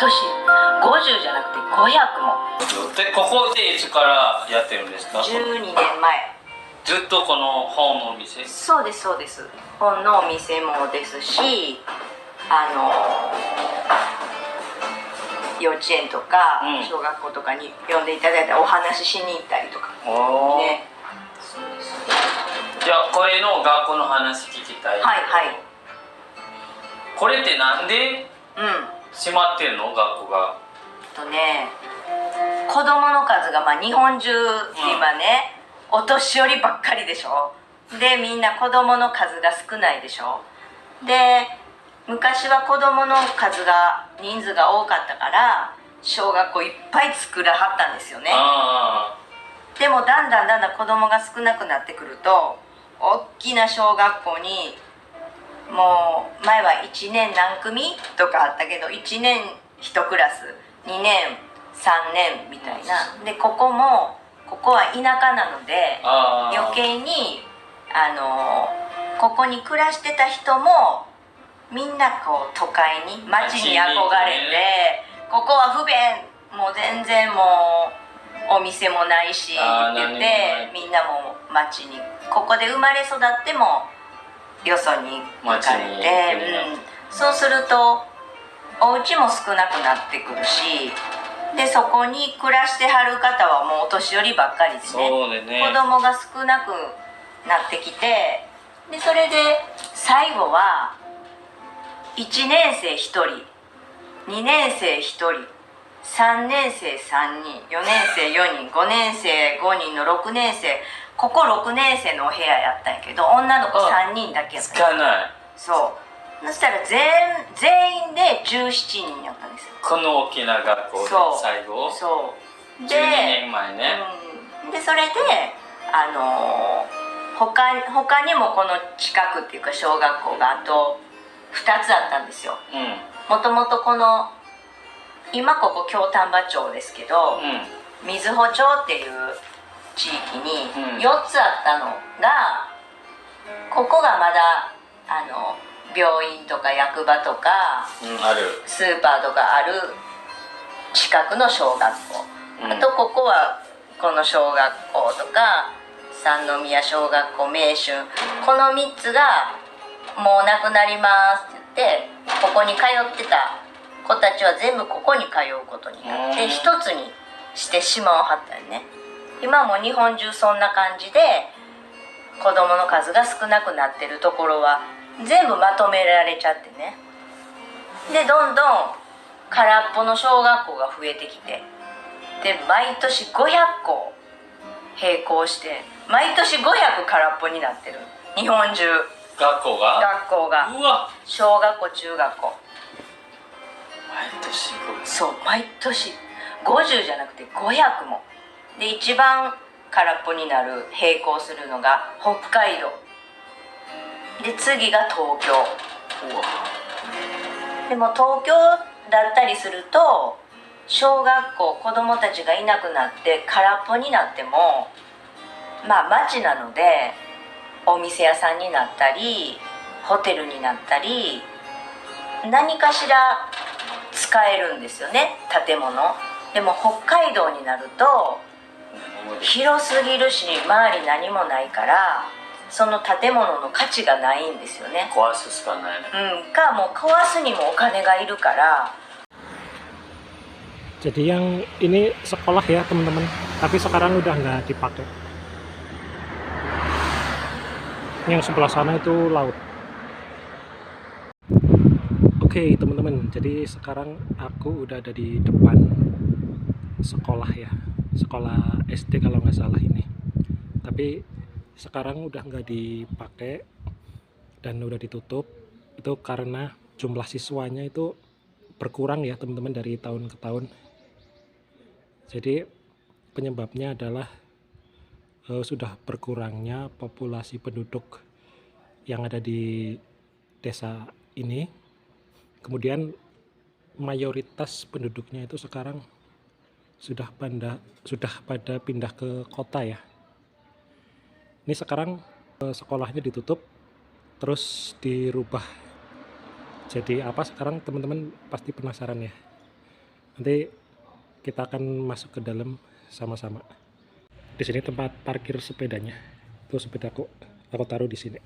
50じゃなくて500も。でここでいつからやってるんですか12年前。ずっとこの本のお店そうですそうです。本のお店もですし、幼稚園とか小学校とかに呼んでいただいてお話ししに行ったりとかね。そうです。じゃあこれの学校の話聞きたい。はいはい。これってなんで閉まってるの学校が。子供の数が日本中今ね、お年寄りばっかりでしょ。でみんな子供の数が少ないでしょ。で昔は子供の数が人数が多かったから小学校いっぱい作らはったんですよね。でもだんだん子供が少なくなってくると大きな小学校にもう前は1年何組とかあったけど1年1クラス2年3年みたいな。でここは田舎なので余計にここに暮らしてた人もみんな都会に町に憧れて、ここは不便、もう全然もうお店もないしって言ってみんなも町にここで生まれ育ってもよそに行かれて、そうするとお家も少なくなってくるし、でそこに暮らしてはる方はもうお年寄りばっかりでね、子供が少なくなってきて、でそれで最後は1年生1人2年生1人3年生3人4年生4人5年生5人の6年生、ここ6年生のお部屋やったんやけど女の子3人だけやったんや。つかない。そしたら全員で17人やったんですよ。この大きな学校で最後そうで12年前ね、でそれで他にもこの近くっていうか小学校があと2つあったんですよ。もともと今ここ京丹波町ですけど、瑞穂町っていう地域に4つあったのが、ここがまだ病院とか役場とか、あるスーパーとかある近くの小学校、あとここはこの小学校とか三宮小学校、明春、この3つがもうなくなりますって言ってここに通ってた子たちは全部ここに通うことになって一つにしてしまわはったよね。今も日本中そんな感じで子供の数が少なくなってるところは全部まとめられちゃってね。でどんどん空っぽの小学校が増えてきて、で毎年500校閉校して毎年500空っぽになってる日本中学校がうわ、小学校中学校毎年そう毎年50じゃなくて500もで、一番空っぽになる並行するのが北海道で次が東京。でも東京だったりすると小学校子どもたちがいなくなって空っぽになっても町なのでお店屋さんになったりホテルになったり何かしら使えるんですよね、建物。でも北海道になると広すぎるし周り何もないからその建物の価値がないんですよね。壊すしかない。もう壊すにもお金がいるから。Jadi yang ini sekolah ya teman-teman, tapi sekarang udah nggak dipakai. Yang sebelah sana itu laut. Oke teman-teman, jadi sekarang aku udah ada di depan sekolah ya, sekolah SD kalau nggak salah ini. Tapi sekarang udah nggak dipakai dan udah ditutup. Itu karena jumlah siswanya itu berkurang ya teman-teman dari tahun ke tahun. Jadi penyebabnya adalah sudah berkurangnya populasi penduduk yang ada di desa ini. Kemudian mayoritas penduduknya itu sekarang sudah pada pindah ke kota ya. Ini sekarang sekolahnya ditutup terus dirubah jadi apa sekarang teman-teman pasti penasaran ya. Nanti kita akan masuk ke dalam sama-sama. Di sini tempat parkir sepedanya. Tuh sepedaku, aku taruh di sini.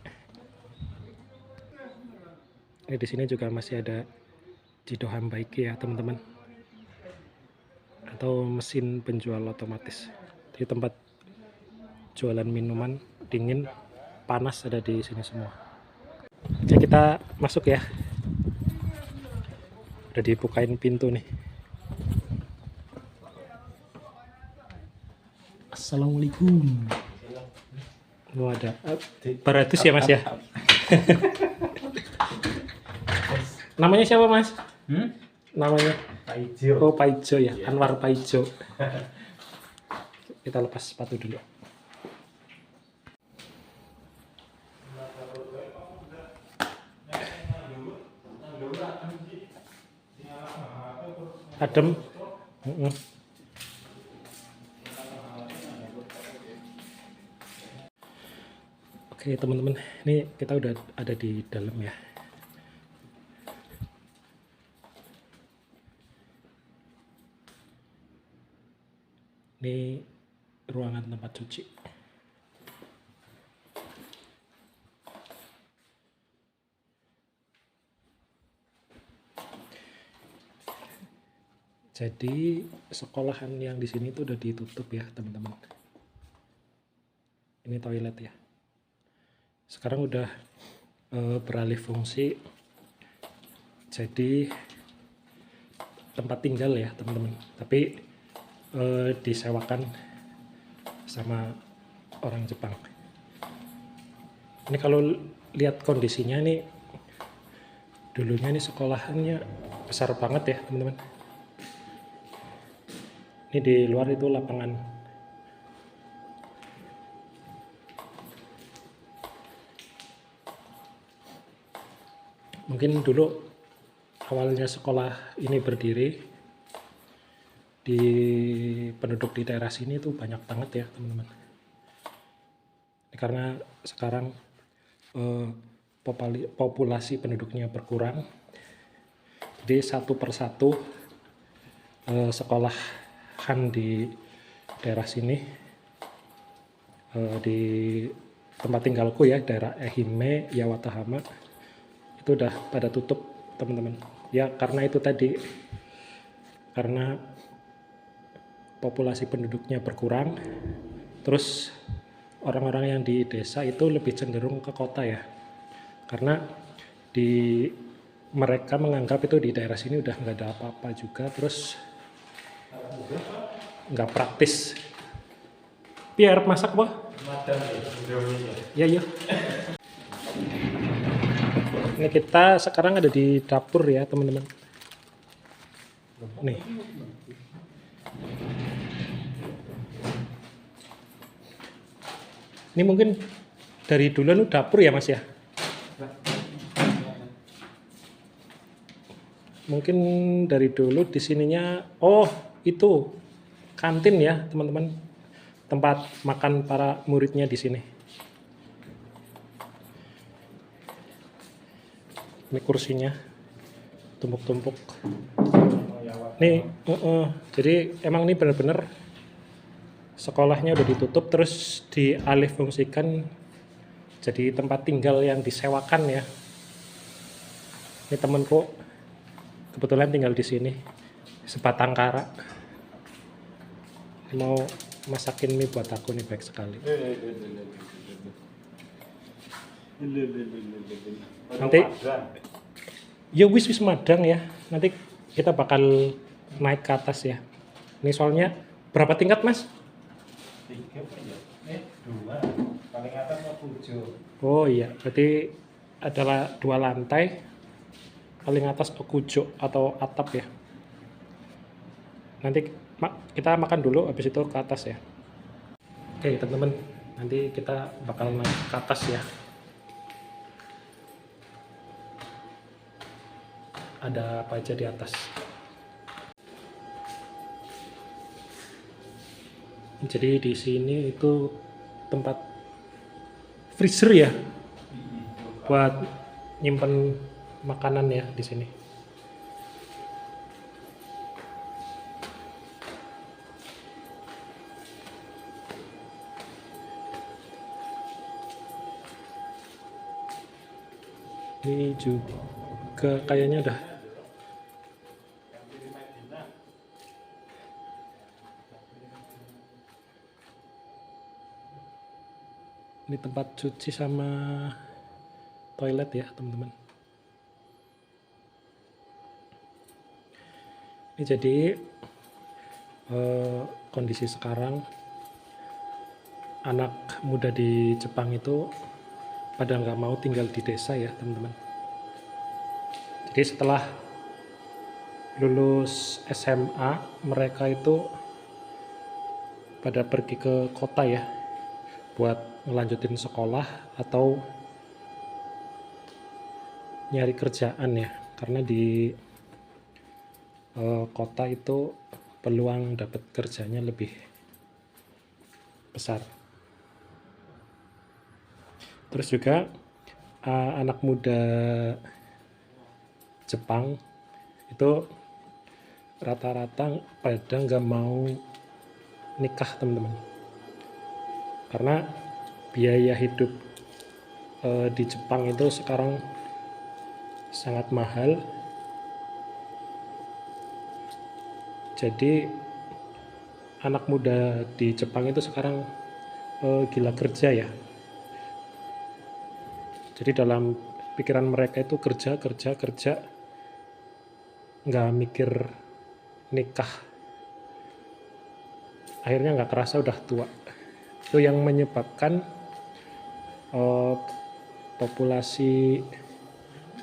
Di sini juga masih ada Jidoham Baiki ya teman-teman, atau mesin penjual otomatis. Di tempat jualan minuman dingin panas ada di sini semua. Oke, kita masuk ya. Udah dibukain pintu nih. Assalamualaikum. Oh, ada baratus ya mas ya. Namanya siapa mas? Namanya Paijo. Oh Paijo ya, Anwar Paijo. Kita lepas sepatu dulu. Adem. Oke teman-teman, ini kita udah ada di dalam ya. Ini ruangan tempat cuci. Jadi sekolahan yang di sini tuh udah ditutup ya teman-teman. Ini toilet ya. Sekarang udah beralih fungsi jadi tempat tinggal ya teman-teman. Tapi disewakan sama orang Jepang. Ini kalau lihat kondisinya nih, dulunya nih sekolahannya besar banget ya teman-teman. Ini di luar itu lapangan. Mungkin dulu awalnya sekolah ini berdiri, di penduduk di daerah sini tuh banyak banget ya teman-teman. Karena sekarang populasi penduduknya berkurang, jadi satu persatu sekolahan di daerah sini, di tempat tinggalku ya, daerah Ehime, Yawatahama, itu udah pada tutup teman-teman. Ya karena itu tadi, karena populasi penduduknya berkurang, terus orang-orang yang di desa itu lebih cenderung ke kota ya, karena mereka menganggap itu di daerah sini udah nggak ada apa-apa juga, terus nggak praktis. Biar masak boh? Ya yuk. Ini kita sekarang ada di dapur ya teman-teman. Nih. Ini mungkin dari duluan dapur ya mas ya? Mungkin dari dulu di sininya, oh itu kantin ya teman-teman, tempat makan para muridnya di sini. Ini kursinya tumpuk-tumpuk. Nih, jadi emang ini benar-benar sekolahnya udah ditutup terus dialih fungsikan jadi tempat tinggal yang disewakan ya. Ini temenku kebetulan tinggal di sini, sebatang kara. Mau masakin mie buat aku nih, baik sekali. Nanti ya wis madang ya. Nanti kita bakal naik ke atas ya. Ini soalnya berapa tingkat mas? 2. Paling atas 7. Oh iya, berarti adalah 2 lantai. Paling atas okujo atau atap ya. Nanti kita makan dulu, habis itu ke atas ya. Oke teman-teman, nanti kita bakal naik ke atas ya. Ada apa aja di atas? Jadi di sini itu tempat freezer ya, buat nyimpen makanan ya di sini. Ini juga kayaknya udah ini tempat cuci sama toilet ya teman-teman. Ini jadi kondisi sekarang anak muda di Jepang itu pada nggak mau tinggal di desa ya teman-teman. Jadi setelah lulus SMA mereka itu pada pergi ke kota ya buat ngelanjutin sekolah atau nyari kerjaan ya, karena di kota itu peluang dapat kerjanya lebih besar. Terus juga anak muda Jepang itu rata-rata pada nggak mau nikah teman-teman, karena biaya hidup di Jepang itu sekarang sangat mahal. Jadi anak muda di Jepang itu sekarang gila kerja ya. Jadi dalam pikiran mereka itu kerja, nggak mikir nikah. Akhirnya nggak kerasa udah tua. Itu yang menyebabkan populasi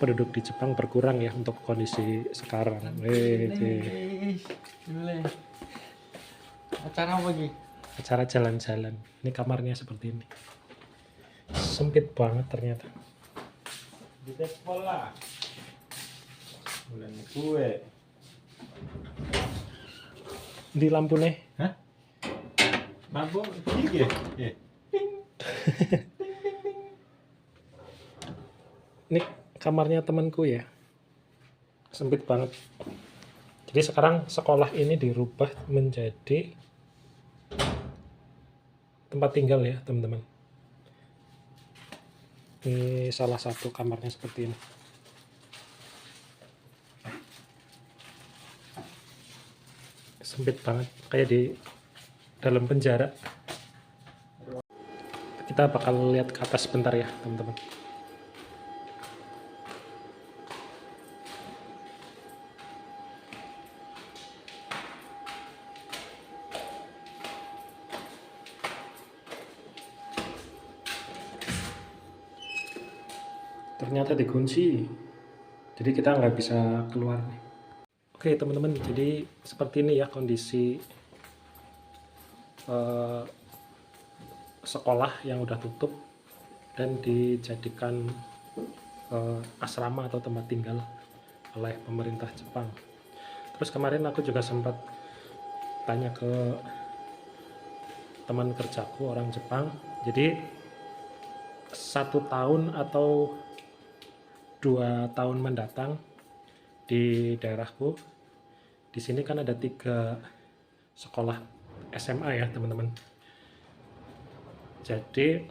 penduduk di Jepang berkurang ya untuk kondisi sekarang. Acara apa lagi? Acara jalan-jalan. Ini kamarnya seperti ini. Sempit banget ternyata. Di sekolah bulan kue Di lampu nih. hah mabuk tiga Ini kamarnya temanku ya. Sempit banget. Jadi sekarang sekolah ini dirubah menjadi tempat tinggal ya teman-teman. Ini salah satu kamarnya seperti ini. Sempit banget, kayak di dalam penjara. Kita bakal lihat ke atas sebentar ya teman-teman. Ternyata dikunci, jadi kita nggak bisa keluar nih. Oke teman-teman, jadi seperti ini ya kondisi sekolah yang udah tutup dan dijadikan asrama atau tempat tinggal oleh pemerintah Jepang. Terus kemarin aku juga sempat tanya ke teman kerjaku orang Jepang, jadi 1 tahun atau 2 tahun mendatang di daerahku di sini kan ada 3 sekolah SMA ya teman-teman. Jadi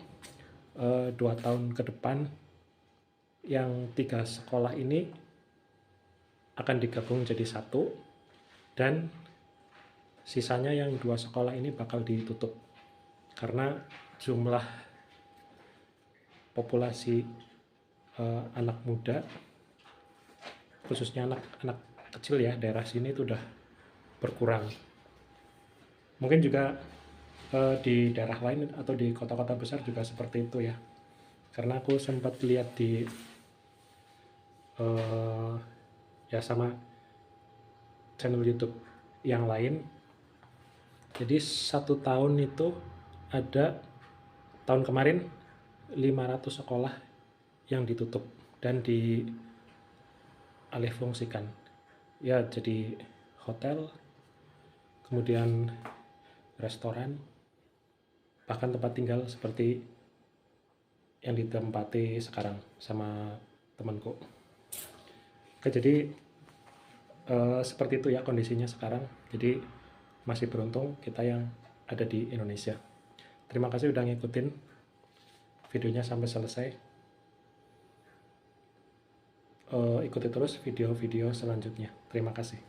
2 tahun ke depan yang 3 sekolah ini akan digabung jadi 1 dan sisanya yang 2 sekolah ini bakal ditutup karena jumlah populasi anak muda, khususnya anak-anak kecil ya daerah sini itu udah berkurang. Mungkin juga di daerah lain atau di kota-kota besar juga seperti itu ya, karena aku sempat lihat di ya sama channel YouTube yang lain. Jadi 1 tahun itu ada, tahun kemarin 500 sekolah yang ditutup dan dialihfungsikan ya jadi hotel, kemudian restoran, bahkan tempat tinggal seperti yang ditempati sekarang sama temanku. Oke, jadi seperti itu ya kondisinya sekarang. Jadi masih beruntung kita yang ada di Indonesia. Terima kasih udah ngikutin videonya sampai selesai. ikuti terus video-video selanjutnya. Terima kasih.